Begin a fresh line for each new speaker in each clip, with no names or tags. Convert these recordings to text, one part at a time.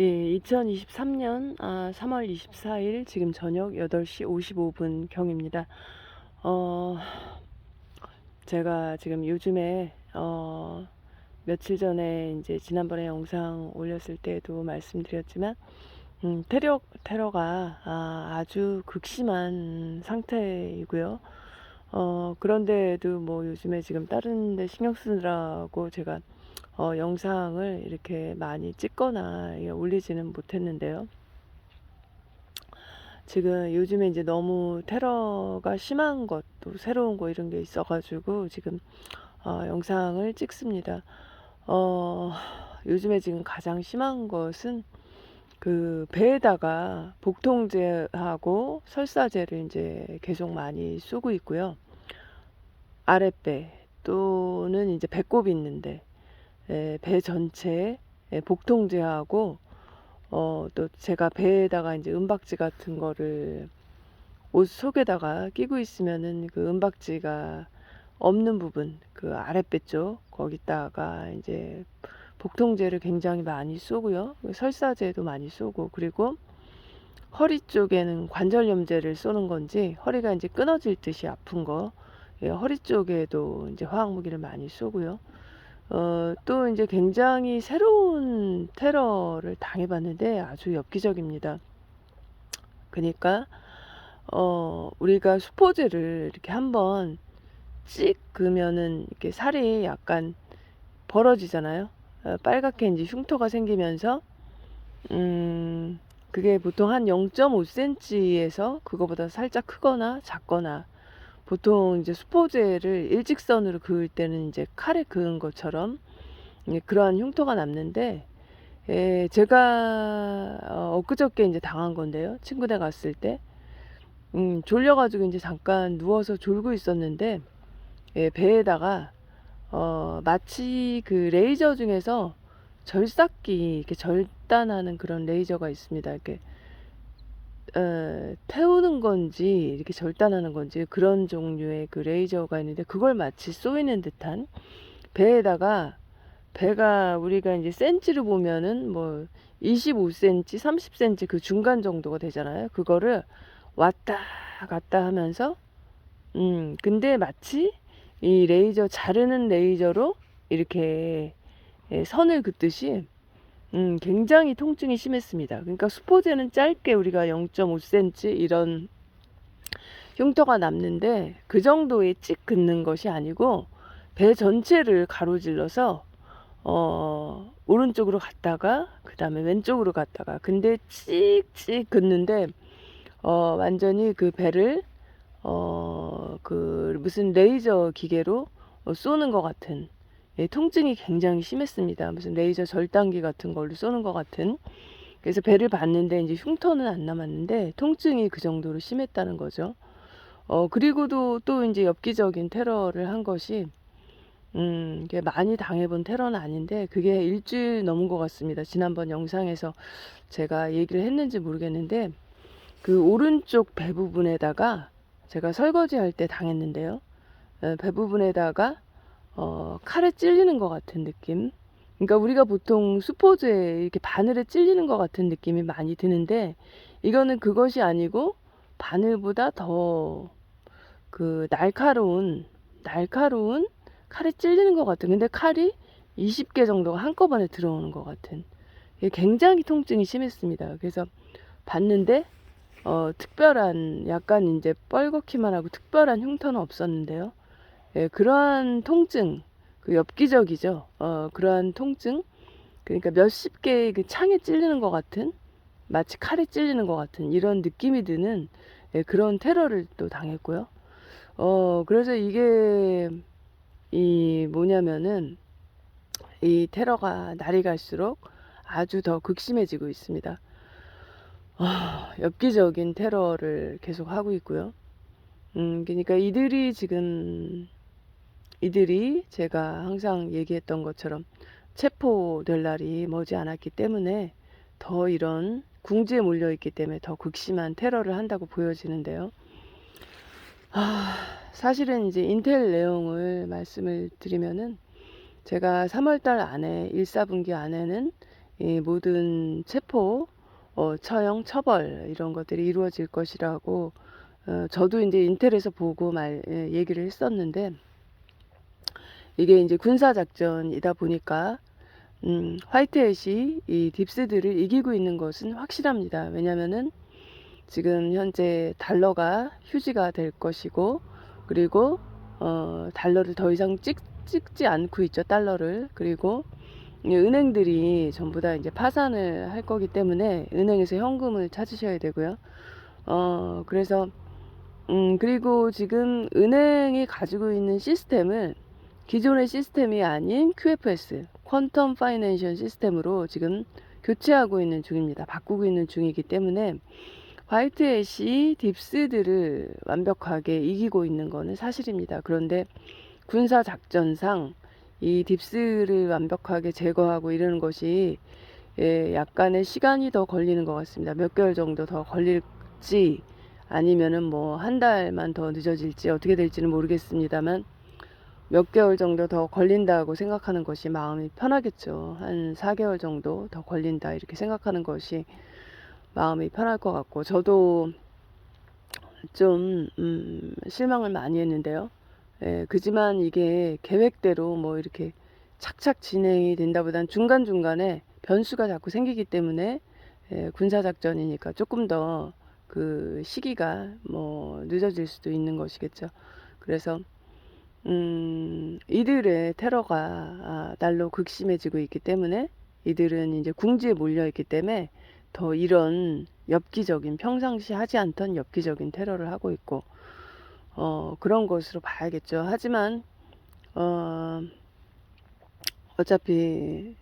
예, 2023년 3월 24일 지금 저녁 8시 55분 경입니다. 어, 제가 지금 요즘에 며칠 전에 이제 지난번에 영상 올렸을 때도 말씀드렸지만 테러가 아주 극심한 상태이고요. 그런데도 뭐 요즘에 지금 다른 데 신경 쓰느라고 제가 영상을 이렇게 많이 찍거나 올리지는 못했는데요. 지금 요즘에 이제 너무 테러가 심한 것도 새로운 거 이런 게 있어가지고 지금 영상을 찍습니다. 어, 요즘에 지금 가장 심한 것은 그 배에다가 복통제하고 설사제를 이제 계속 많이 쏘고 있고요. 아랫배 또는 이제 배꼽이 있는데 배 전체에 복통제하고 또 제가 배에다가 이제 은박지 같은 거를 옷 속에다가 끼고 있으면은 그 은박지가 없는 부분, 그 아랫배 쪽 거기다가 이제 복통제를 굉장히 많이 쏘고요. 설사제도 많이 쏘고, 그리고 허리 쪽에는 관절염제를 쏘는 건지 허리가 이제 끊어질 듯이 아픈 거, 허리 쪽에도 이제 화학 무기를 많이 쏘고요. 또 이제 굉장히 새로운 테러를 당해봤는데 아주 엽기적입니다. 그러니까 우리가 수포제를 이렇게 한번 찍 그으면은 이렇게 살이 약간 벌어지잖아요. 빨갛게 이제 흉터가 생기면서 그게 보통 한 0.5cm에서 그거보다 살짝 크거나 작거나, 보통 이제 수포제를 일직선으로 그을 때는 이제 칼에 그은 것처럼 그러한 흉터가 남는데, 제가 엊그저께 이제 당한 건데요. 친구네 갔을 때 졸려가지고 이제 잠깐 누워서 졸고 있었는데, 배에다가 마치 그 레이저 중에서 절삭기 이렇게 절단하는 그런 레이저가 있습니다. 이렇게 태우는 건지 이렇게 절단하는 건지 그런 종류의 그 레이저가 있는데, 그걸 마치 쏘이는 듯한, 배에다가, 배가 우리가 이제 센치로 보면은 뭐 25cm, 30cm 그 중간 정도가 되잖아요. 그거를 왔다 갔다 하면서 근데 마치 이 레이저, 자르는 레이저로 이렇게 선을 긋듯이 굉장히 통증이 심했습니다. 그러니까 수포제는 짧게 우리가 0.5cm 이런 흉터가 남는데, 그 정도의 찍 긋는 것이 아니고 배 전체를 가로질러서 오른쪽으로 갔다가 그 다음에 왼쪽으로 갔다가, 근데 찍찍 긋는데 완전히 그 배를 그 무슨 레이저 기계로 쏘는 것 같은, 통증이 굉장히 심했습니다. 무슨 레이저 절단기 같은 걸로 쏘는 것 같은. 그래서 배를 봤는데 이제 흉터는 안 남았는데 통증이 그 정도로 심했다는 거죠. 그리고도 또 이제 엽기적인 테러를 한 것이, 이게 많이 당해본 테러는 아닌데 그게 일주일 넘은 것 같습니다. 지난번 영상에서 제가 얘기를 했는지 모르겠는데, 그 오른쪽 배 부분에다가 제가 설거지 할 때 당했는데요. 배 부분에다가 칼에 찔리는 것 같은 느낌. 그러니까 우리가 보통 수포즈에 이렇게 바늘에 찔리는 것 같은 느낌이 많이 드는데, 이거는 그것이 아니고 바늘보다 더 그 날카로운 칼에 찔리는 것 같은. 근데 칼이 20개 정도가 한꺼번에 들어오는 것 같은. 이게 굉장히 통증이 심했습니다. 그래서 봤는데 특별한, 약간 이제 뻘겋기만 하고 특별한 흉터는 없었는데요. 그러한 통증, 그 엽기적이죠. 그러한 통증, 그러니까 몇십 개의 그 창에 찔리는 것 같은, 마치 칼에 찔리는 것 같은 이런 느낌이 드는 그런 테러를 또 당했고요. 그래서 이게 이 뭐냐면은, 이 테러가 날이 갈수록 아주 더 극심해지고 있습니다. 엽기적인 테러를 계속 하고 있고요. 그러니까 이들이 제가 항상 얘기했던 것처럼 체포될 날이 머지 않았기 때문에, 더 이런 궁지에 몰려있기 때문에 더 극심한 테러를 한다고 보여지는데요. 사실은 이제 인텔 내용을 말씀을 드리면은, 제가 3월달 안에 1, 4분기 안에는 이 모든 체포, 처형, 처벌 이런 것들이 이루어질 것이라고 저도 이제 인텔에서 보고 얘기를 했었는데, 이게 이제 군사 작전이다 보니까 화이트햇이 이 딥스들을 이기고 있는 것은 확실합니다. 왜냐면은 지금 현재 달러가 휴지가 될 것이고, 그리고 달러를 더 이상 찍지 않고 있죠, 달러를. 그리고 이 은행들이 전부 다 이제 파산을 할 거기 때문에 은행에서 현금을 찾으셔야 되고요. 그래서 그리고 지금 은행이 가지고 있는 시스템을 기존의 시스템이 아닌 QFS, 퀀텀 파이낸셜 시스템으로 지금 교체하고 있는 중입니다. 바꾸고 있는 중이기 때문에 화이트햇이 딥스들을 완벽하게 이기고 있는 것은 사실입니다. 그런데 군사 작전상 이 딥스를 완벽하게 제거하고 이러는 것이 약간의 시간이 더 걸리는 것 같습니다. 몇 개월 정도 더 걸릴지, 아니면은 뭐 한 달만 더 늦어질지 어떻게 될지는 모르겠습니다만, 몇 개월 정도 더 걸린다고 생각하는 것이 마음이 편하겠죠. 한 4개월 정도 더 걸린다 이렇게 생각하는 것이 마음이 편할 것 같고, 저도 좀 실망을 많이 했는데요. 그지만 이게 계획대로 뭐 이렇게 착착 진행이 된다보단 중간중간에 변수가 자꾸 생기기 때문에 군사작전이니까 조금 더 그 시기가 뭐 늦어질 수도 있는 것이겠죠. 그래서 이들의 테러가 날로 극심해지고 있기 때문에, 이들은 이제 궁지에 몰려 있기 때문에 더 이런 엽기적인, 평상시 하지 않던 엽기적인 테러를 하고 있고, 그런 것으로 봐야겠죠. 하지만 어차피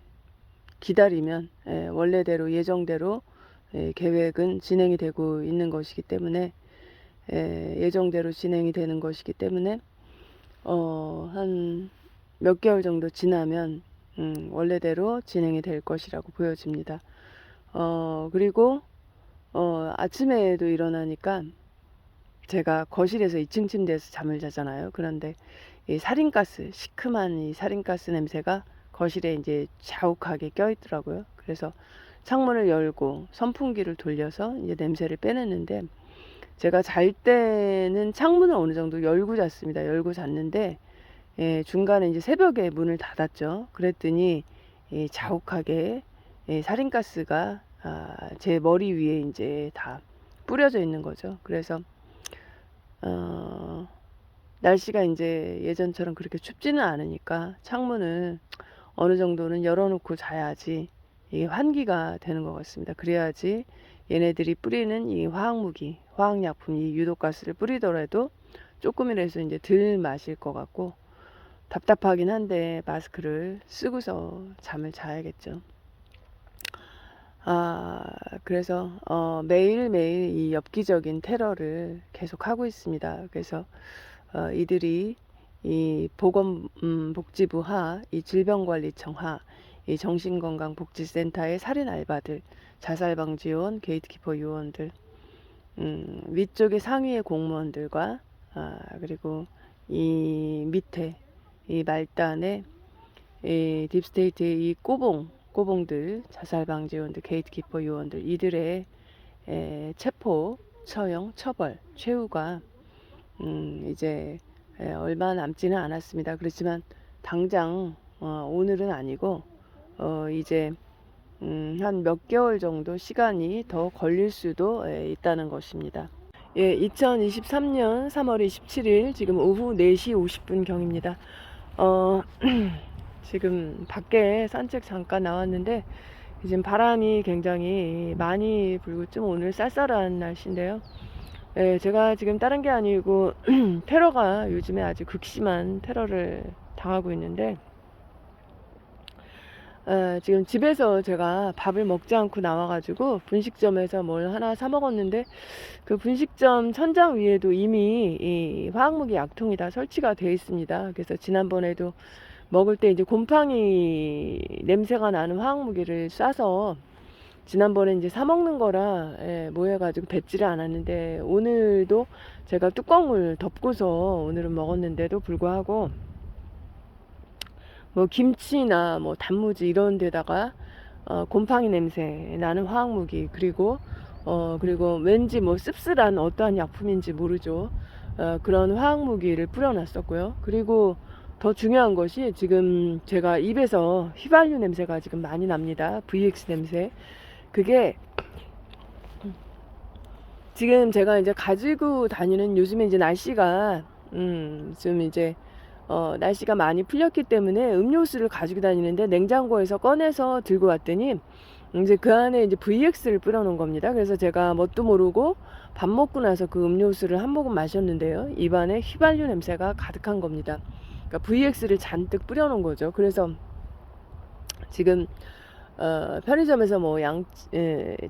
기다리면 원래대로 예정대로 계획은 진행이 되고 있는 것이기 때문에, 예정대로 진행이 되는 것이기 때문에 한 몇 개월 정도 지나면 원래대로 진행이 될 것이라고 보여집니다. 그리고 아침에도 일어나니까 제가 거실에서 2층 침대에서 잠을 자잖아요. 그런데 이 살인가스, 시큼한 이 살인가스 냄새가 거실에 이제 자욱하게 껴있더라고요. 그래서 창문을 열고 선풍기를 돌려서 이제 냄새를 빼냈는데, 제가 잘 때는 창문을 어느 정도 열고 잤습니다. 열고 잤는데 중간에 이제 새벽에 문을 닫았죠. 그랬더니 자욱하게 살인가스가 제 머리 위에 이제 다 뿌려져 있는 거죠. 그래서 날씨가 이제 예전처럼 그렇게 춥지는 않으니까 창문을 어느 정도는 열어놓고 자야지 이게 환기가 되는 것 같습니다. 그래야지 얘네들이 뿌리는 이 화학무기, 화학약품, 이 유독가스를 뿌리더라도 조금이라도 이제 덜 마실 것 같고, 답답하긴 한데 마스크를 쓰고서 잠을 자야겠죠. 그래서 매일매일 이 엽기적인 테러를 계속 하고 있습니다. 그래서 이들이 이 보건복지부 하, 이 질병관리청 하, 이 정신건강복지센터의 살인 알바들, 자살방지요원, 게이트키퍼 요원들, 위쪽의 상위의 공무원들과 그리고 이 밑에 이 말단의 이 딥스테이트의 이 꼬봉들, 자살방지요원들, 게이트키퍼 요원들, 이들의 체포, 처형, 처벌, 최후가 이제 얼마 남지는 않았습니다. 그렇지만 당장 오늘은 아니고 이제 한 몇 개월 정도 시간이 더 걸릴 수도 있다는 것입니다. 2023년 3월 27일 지금 오후 4시 50분 경입니다. 지금 밖에 산책 잠깐 나왔는데 지금 바람이 굉장히 많이 불고 좀 오늘 쌀쌀한 날씨인데요. 제가 지금 다른 게 아니고 테러가 요즘에 아주 극심한 테러를 당하고 있는데, 지금 집에서 제가 밥을 먹지 않고 나와가지고 분식점에서 뭘 하나 사 먹었는데, 그 분식점 천장 위에도 이미 이 화학무기 약통이 다 설치가 되어 있습니다. 그래서 지난번에도 먹을 때 이제 곰팡이 냄새가 나는 화학무기를 쏴서 지난번에 이제 사 먹는 거라 뭐 해가지고 뱉지를 않았는데, 오늘도 제가 뚜껑을 덮고서 오늘은 먹었는데도 불구하고 뭐 김치나 뭐 단무지 이런 데다가 곰팡이 냄새 나는 화학무기, 그리고 그리고 왠지 뭐 씁쓸한 어떠한 약품인지 모르죠. 그런 화학무기를 뿌려놨었고요. 그리고 더 중요한 것이 지금 제가 입에서 휘발유 냄새가 지금 많이 납니다. VX 냄새. 그게 지금 제가 이제 가지고 다니는, 요즘에 이제 날씨가 좀 이제 날씨가 많이 풀렸기 때문에 음료수를 가지고 다니는데, 냉장고에서 꺼내서 들고 왔더니 이제 그 안에 이제 VX를 뿌려 놓은 겁니다. 그래서 제가 뭣도 모르고 밥 먹고 나서 그 음료수를 한 모금 마셨는데요, 입안에 휘발유 냄새가 가득한 겁니다. 그러니까 VX를 잔뜩 뿌려 놓은 거죠. 그래서 지금 편의점에서 뭐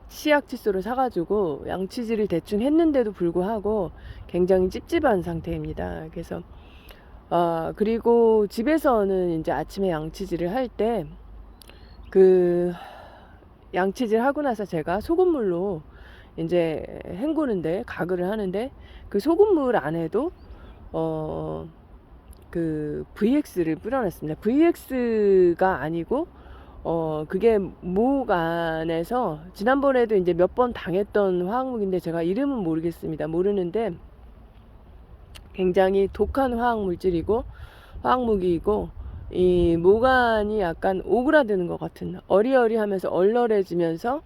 치약 칫솔을 사가지고 양치질을 대충 했는데도 불구하고 굉장히 찝찝한 상태입니다. 그래서 그리고 집에서는 이제 아침에 양치질을 할 때 그 양치질 하고 나서 제가 소금물로 이제 헹구는데, 가글을 하는데, 그 소금물 안에도 그 VX를 뿌려놨습니다. VX가 아니고 그게 목 안에서 지난번에도 이제 몇 번 당했던 화학물인데, 제가 이름은 모르겠습니다. 모르는데 굉장히 독한 화학물질이고 화학무기이고, 이 목 안이 약간 오그라드는 것 같은, 어리어리하면서 얼얼해지면서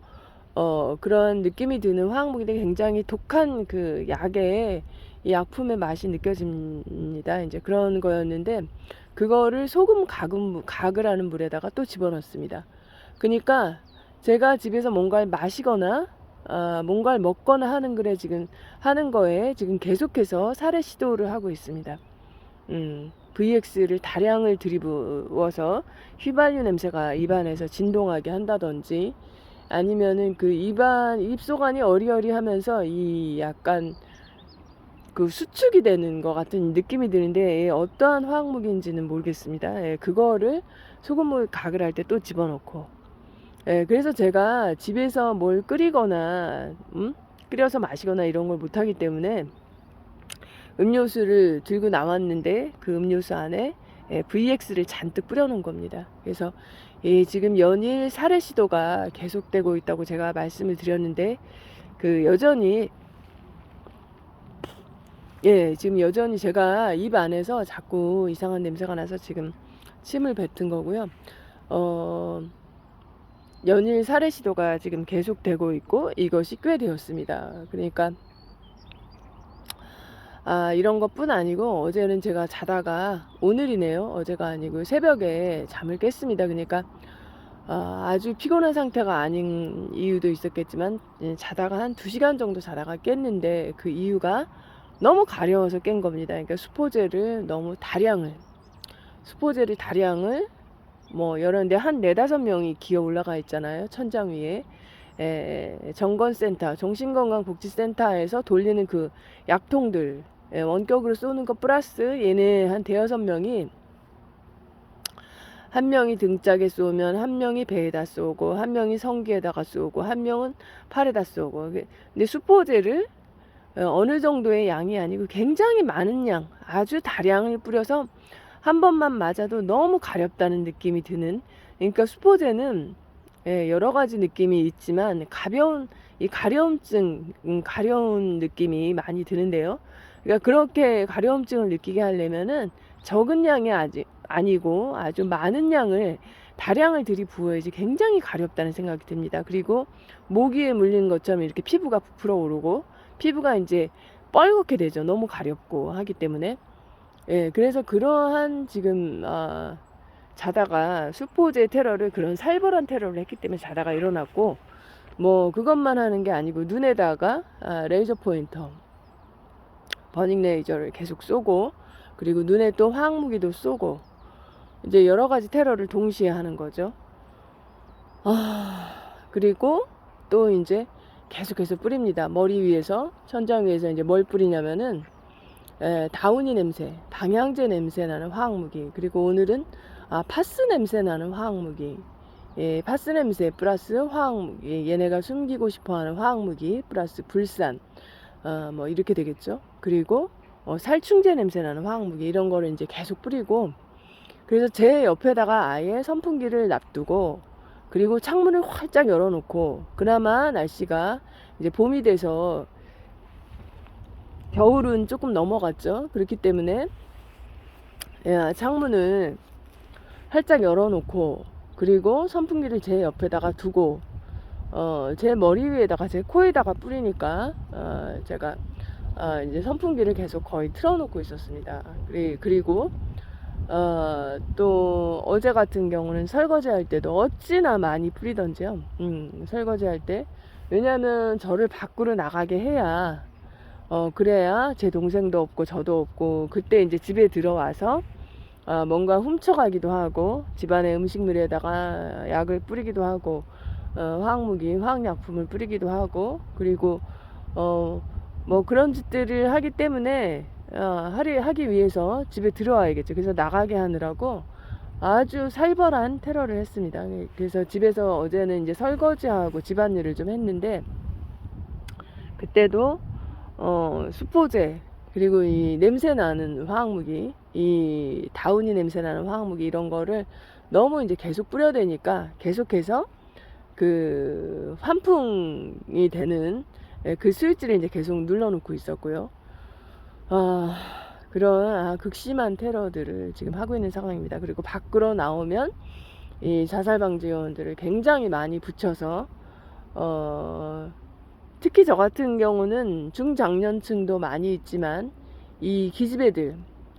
그런 느낌이 드는 화학무기인데, 굉장히 독한 그 약의, 이 약품의 맛이 느껴집니다. 이제 그런 거였는데, 그거를 소금 가글 하는 물에다가 또 집어넣습니다. 그러니까 제가 집에서 뭔가를 마시거나 뭔가를 먹거나 하는 거에 지금 계속해서 살해 시도를 하고 있습니다. VX를 다량을 들이부어서 휘발유 냄새가 입안에서 진동하게 한다든지, 아니면은 그 입속 안이 어리어리하면서 이 약간 그 수축이 되는 것 같은 느낌이 드는데, 어떠한 화학무기인지는 모르겠습니다. 그거를 소금물 가글 할 때 또 집어넣고, 그래서 제가 집에서 뭘 끓이거나 끓여서 마시거나 이런 걸 못하기 때문에 음료수를 들고 나왔는데, 그 음료수 안에 VX를 잔뜩 뿌려놓은 겁니다. 그래서 지금 연일 살해 시도가 계속되고 있다고 제가 말씀을 드렸는데, 그 여전히 지금 여전히 제가 입 안에서 자꾸 이상한 냄새가 나서 지금 침을 뱉은 거고요. 연일 살해 시도가 지금 계속되고 있고, 이것이 꽤 되었습니다. 그러니까 이런 것뿐 아니고, 어제는 제가 자다가, 오늘이네요, 어제가 아니고 새벽에 잠을 깼습니다. 그러니까 아주 피곤한 상태가 아닌 이유도 있었겠지만, 자다가 한 2시간 정도 자다가 깼는데, 그 이유가 너무 가려워서 깬 겁니다. 그러니까 수포제를 뭐 여러데 한 4-5명이 기어 올라가 있잖아요, 천장 위에. 정건센터, 정신건강복지센터에서 돌리는 그 약통들, 원격으로 쏘는 거 플러스 얘네 한 5-6명이, 한 명이 등짝에 쏘면 한 명이 배에다 쏘고, 한 명이 성기에다가 쏘고, 한 명은 팔에다 쏘고. 근데 수포제를 어느 정도의 양이 아니고 굉장히 많은 양, 아주 다량을 뿌려서 한 번만 맞아도 너무 가렵다는 느낌이 드는, 그러니까 수포제는 여러 가지 느낌이 있지만 이 가려운 느낌이 많이 드는데요. 그러니까 그렇게 가려움증을 느끼게 하려면은 적은 양이 아니고 아주 많은 양을, 다량을 들이부어야지 굉장히 가렵다는 생각이 듭니다. 그리고 모기에 물린 것처럼 이렇게 피부가 부풀어 오르고, 피부가 이제 뻘겋게 되죠. 너무 가렵고 하기 때문에. 그래서 그러한 지금 자다가 수포제 테러를, 그런 살벌한 테러를 했기 때문에 자다가 일어났고, 뭐 그것만 하는 게 아니고 눈에다가 레이저 포인터, 버닝 레이저를 계속 쏘고, 그리고 눈에 또 화학무기도 쏘고, 이제 여러 가지 테러를 동시에 하는 거죠. 그리고 또 이제 계속해서 뿌립니다. 머리 위에서, 천장 위에서 이제 뭘 뿌리냐면은 다우니 냄새, 방향제 냄새 나는 화학무기, 그리고 오늘은 파스 냄새 나는 화학무기, 파스 냄새 플러스 화학무기, 얘네가 숨기고 싶어하는 화학무기 플러스 불산, 뭐 이렇게 되겠죠. 그리고 살충제 냄새 나는 화학무기, 이런 거를 이제 계속 뿌리고, 그래서 제 옆에다가 아예 선풍기를 놔두고, 그리고 창문을 활짝 열어놓고, 그나마 날씨가 이제 봄이 돼서 겨울은 조금 넘어갔죠. 그렇기 때문에 창문을 활짝 열어놓고, 그리고 선풍기를 제 옆에다가 두고, 제 머리 위에다가 제 코에다가 뿌리니까 제가 이제 선풍기를 계속 거의 틀어놓고 있었습니다. 그리고 또 어제 같은 경우는 설거지 할 때도 어찌나 많이 뿌리던지요. 설거지 할 때. 왜냐면 저를 밖으로 나가게 해야 그래야 제 동생도 없고 저도 없고, 그때 이제 집에 들어와서 뭔가 훔쳐가기도 하고, 집안의 음식물에다가 약을 뿌리기도 하고, 화학약품을 뿌리기도 하고, 그리고 뭐 그런 짓들을 하기 때문에 하기 위해서 집에 들어와야겠죠. 그래서 나가게 하느라고 아주 살벌한 테러를 했습니다. 그래서 집에서 어제는 이제 설거지하고 집안일을 좀 했는데, 그때도 수포제, 그리고 이 냄새나는 화학무기, 이 다운이 냄새나는 화학무기, 이런 거를 너무 이제 계속 뿌려대니까 계속해서 그 환풍이 되는 그 스위치를 이제 계속 눌러놓고 있었고요. 그런 극심한 테러들을 지금 하고 있는 상황입니다. 그리고 밖으로 나오면 이 자살방지 요원들을 굉장히 많이 붙여서 특히 저 같은 경우는 중장년층도 많이 있지만, 이 기집애들,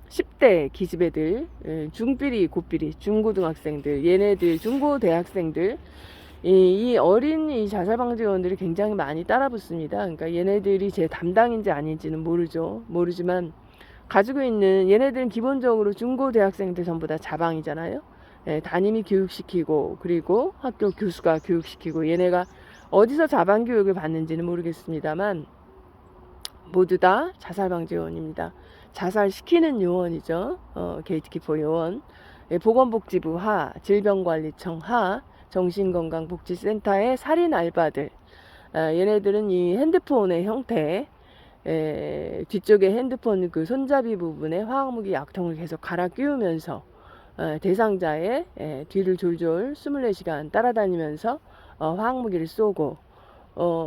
10대 기집애들, 중삐리 고삐리 중고등학생들, 얘네들 중고대학생들, 이 어린 이 자살방지원들이 굉장히 많이 따라붙습니다. 그러니까 얘네들이 제 담당인지 아닌지는 모르지만 가지고 있는, 얘네들은 기본적으로 중고대학생들 전부 다 자방이잖아요. 담임이 교육시키고, 그리고 학교 교수가 교육시키고, 얘네가 어디서 자방교육을 받는지는 모르겠습니다만 모두 다 자살방지요원입니다. 자살시키는 요원이죠. 게이트키퍼 요원. 보건복지부 하, 질병관리청 하, 정신건강복지센터의 살인 알바들. 얘네들은 이 핸드폰의 형태, 뒤쪽에 핸드폰 그 손잡이 부분에 화학무기 약통을 계속 갈아 끼우면서 대상자의 뒤를 졸졸 24시간 따라다니면서 화학무기를 쏘고,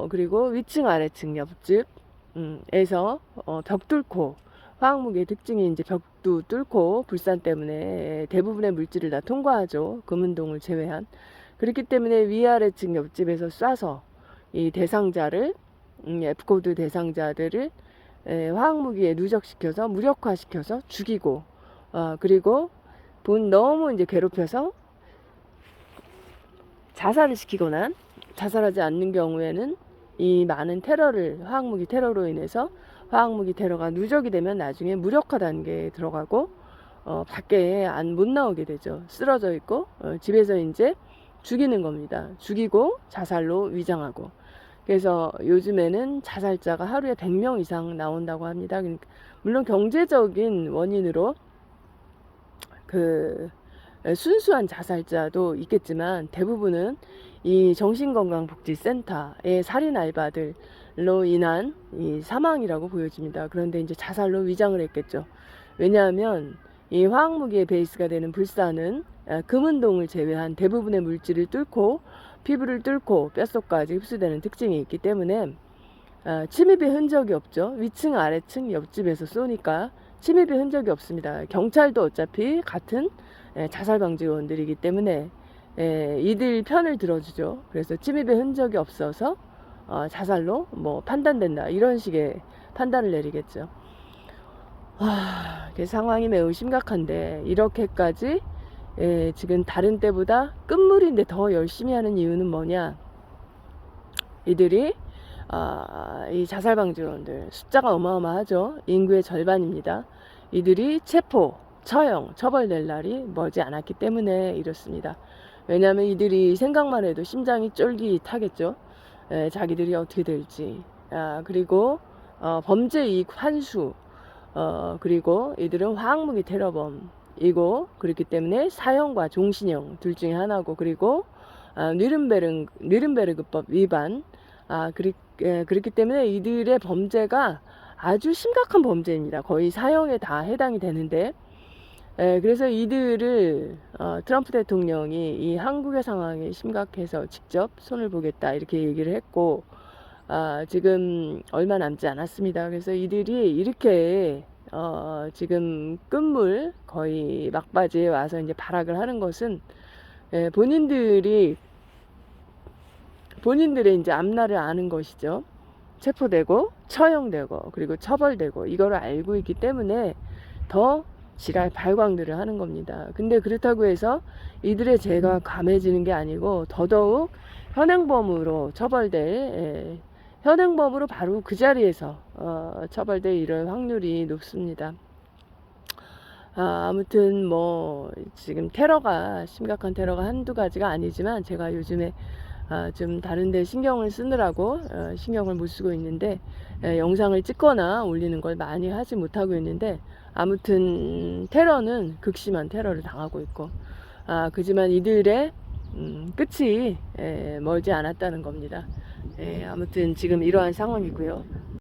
그리고 위층 아래층 옆집에서 벽 뚫고, 화학무기의 특징이 이제 벽도 뚫고 불산 때문에 대부분의 물질을 다 통과하죠. 금은동을 제외한. 그렇기 때문에 위아래층 옆집에서 쏴서 이 대상자를, F코드 대상자들을 화학무기에 누적시켜서 무력화시켜서 죽이고, 그리고 너무 이제 괴롭혀서 자살을 시키거나, 자살하지 않는 경우에는 이 많은 테러를, 화학무기 테러로 인해서 화학무기 테러가 누적이 되면 나중에 무력화 단계에 들어가고 밖에 못 나오게 되죠. 쓰러져 있고 집에서 이제 죽이는 겁니다. 죽이고 자살로 위장하고. 그래서 요즘에는 자살자가 하루에 100명 이상 나온다고 합니다. 그러니까 물론 경제적인 원인으로 그 순수한 자살자도 있겠지만, 대부분은 이 정신건강복지센터의 살인 알바들로 인한 이 사망이라고 보여집니다. 그런데 이제 자살로 위장을 했겠죠. 왜냐하면 이 화학무기의 베이스가 되는 불산은 금은동을 제외한 대부분의 물질을 뚫고 피부를 뚫고 뼛속까지 흡수되는 특징이 있기 때문에 침입의 흔적이 없죠. 위층 아래층 옆집에서 쏘니까 침입의 흔적이 없습니다. 경찰도 어차피 같은 자살방지요원들이기 때문에 이들 편을 들어주죠. 그래서 침입의 흔적이 없어서 자살로 뭐 판단된다, 이런 식의 판단을 내리겠죠. 상황이 매우 심각한데, 이렇게까지 지금 다른 때보다 끝물인데 더 열심히 하는 이유는 뭐냐? 이들이 이 자살방지원들 숫자가 어마어마하죠. 인구의 절반입니다. 이들이 체포, 처형, 처벌될 날이 머지 않았기 때문에 이렇습니다. 왜냐하면 이들이 생각만 해도 심장이 쫄깃하겠죠. 자기들이 어떻게 될지. 그리고 범죄 이익 환수, 그리고 이들은 화학무기 테러범이고, 그렇기 때문에 사형과 종신형 둘 중에 하나고, 그리고 뉘른베르그법 위반. 그렇기 때문에 이들의 범죄가 아주 심각한 범죄입니다. 거의 사형에 다 해당이 되는데, 그래서 이들을 트럼프 대통령이 이 한국의 상황이 심각해서 직접 손을 보겠다 이렇게 얘기를 했고, 지금 얼마 남지 않았습니다. 그래서 이들이 이렇게 지금 끝물 거의 막바지에 와서 이제 발악을 하는 것은 본인들의 이제 앞날을 아는 것이죠. 체포되고 처형되고 그리고 처벌되고 이거를 알고 있기 때문에 더 지랄 발광들을 하는 겁니다. 근데 그렇다고 해서 이들의 죄가 감해지는 게 아니고 더더욱 현행범으로 처벌될 현행범으로 바로 그 자리에서 처벌될 이럴 확률이 높습니다. 아무튼 뭐 지금 테러가 심각한 테러가 한두 가지가 아니지만 제가 요즘에 좀 다른데 신경을 쓰느라고 신경을 못 쓰고 있는데 영상을 찍거나 올리는 걸 많이 하지 못하고 있는데, 아무튼 테러는 극심한 테러를 당하고 있고 그지만 이들의 끝이 멀지 않았다는 겁니다. 아무튼 지금 이러한 상황이고요.